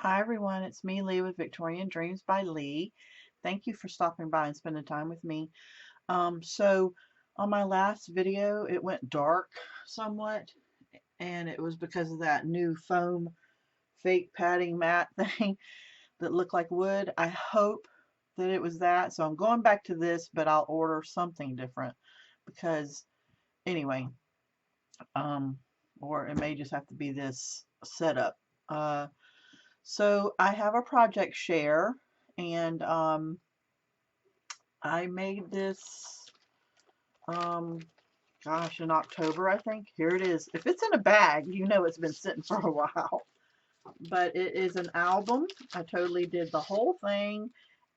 Hi everyone, it's me, Leigh with Victorian Dreams by Leigh. Thank you for stopping by and spending time with me. So on my last video, it went dark somewhat, and it was because of that new foam fake padding mat thing that looked like wood. I hope that it was that. So I'm going back to this, but I'll order something different because anyway, um, or it may just have to be this setup. Uh, So I have a project share, and I made this, um, gosh, in October, I think. Here it is. If it's in a bag, you know it's been sitting for a while. But it is an album. I totally did the whole thing,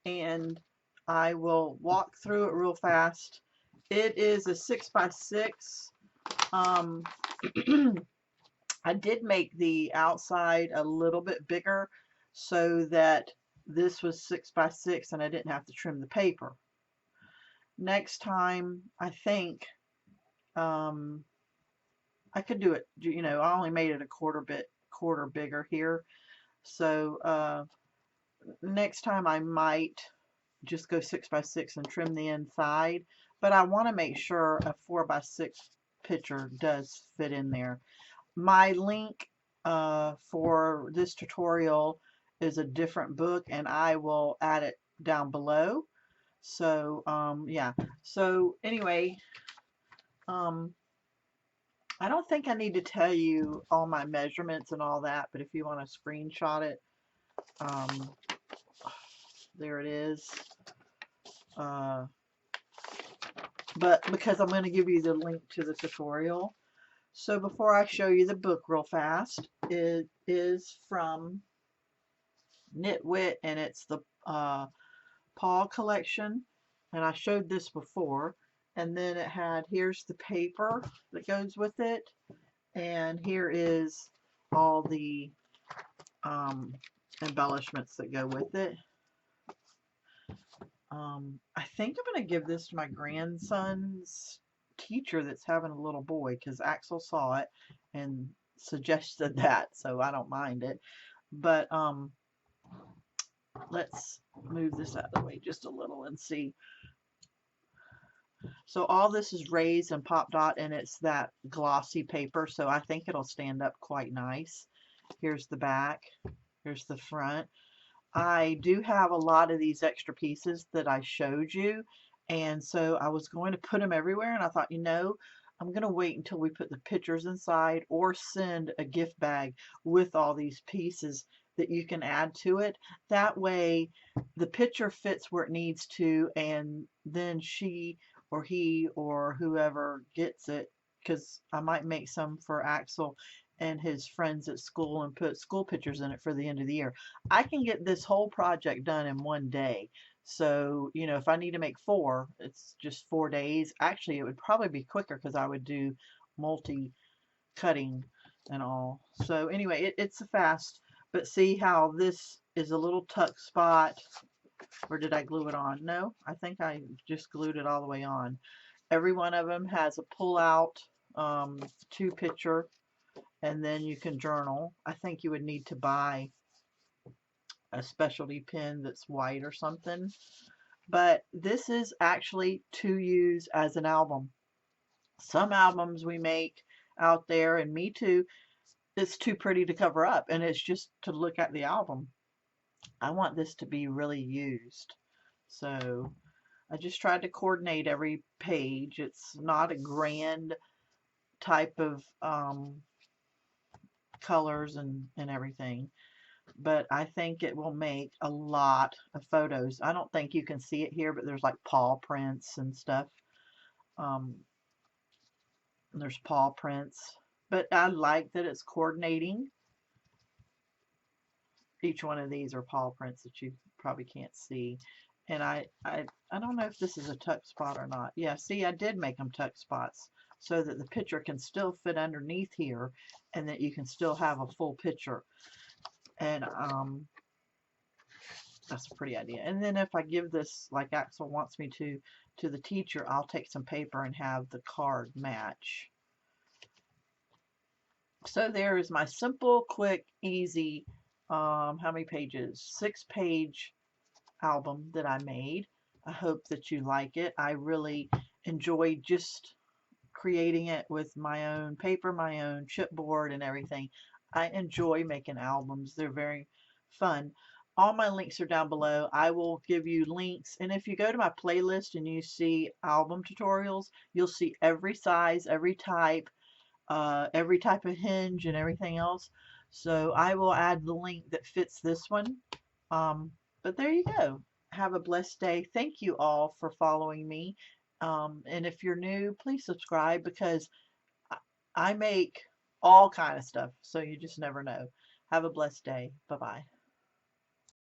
and I will walk through it real fast. It is a 6x6. Um, I did make the outside a little bit bigger so that this was 6x6 and I didn't have to trim the paper. Next time, I think um, I could do it. I only made it a quarter bigger here. So next time I might just go 6x6 and trim the inside. But I want to make sure a 4x6 picture does fit in there. My link for this tutorial is a different book, and I will add it down below. So yeah. So anyway, um, I don't think I need to tell you all my measurements and all that, but if you want to screenshot it, um, there it is. Uh, but because I'm going to give you the link to the tutorial. So before I show you the book real fast, it is from Knitwit, and it's the Paul collection, and I showed this before. And then it had, here's the paper that goes with it, and here is all the embellishments that go with it. I think I'm going to give this to my grandson's teacher that's having a little boy, because Axel saw it and suggested that, so I don't mind it. But let's move this out of the way just a little and see. So all this is raised and pop dot, and it's that glossy paper, so I think it'll stand up quite nice. Here's the back, here's the front. I do have a lot of these extra pieces that I showed you, and so I was going to put them everywhere, and I thought, I'm going to wait until we put the pictures inside or send a gift bag with all these pieces that you can add to it. That way the picture fits where it needs to, and then she or he or whoever gets it, because I might make some for Axel and his friends at school and put school pictures in it for the end of the year. I can get this whole project done in one day. So, if I need to make four, it's just 4 days. Actually, it would probably be quicker because I would do multi cutting and all. So anyway, it's a fast, but see how this is a little tuck spot, or did I glue it on? No, I think I just glued it all the way on. Every one of them has a pull out two picture, and then you can journal. I think you would need to buy a specialty pen that's white or something. But this is actually to use as an album. Some albums we make out there, and me too, it's too pretty to cover up, and it's just to look at the album. I want this to be really used. So I just tried to coordinate every page. It's not a grand type of colors and everything, but I think it will make a lot of photos. I don't think you can see it here, but there's like paw prints and stuff. Um, there's paw prints, but I like that it's coordinating. Each one of these are paw prints that you probably can't see. And I don't know if this is a tuck spot or not. Yeah, see, I did make them tuck spots so that the picture can still fit underneath here and that you can still have a full picture. And that's a pretty idea. And then if I give this, like Axel wants me to the teacher, I'll take some paper and have the card match. So there is my simple, quick, easy how many pages? 6-page album that I made. I hope that you like it. I really enjoyed just creating it with my own paper, my own chipboard and everything. I enjoy making albums. They're very fun. All my links are down below. I will give you links. And if you go to my playlist and you see album tutorials, you'll see every size, every type of hinge and everything else. So I will add the link that fits this one. But there you go. Have a blessed day. Thank you all for following me. And if you're new, please subscribe because I make all kind of stuff. So you just never know. Have a blessed day. Bye-bye.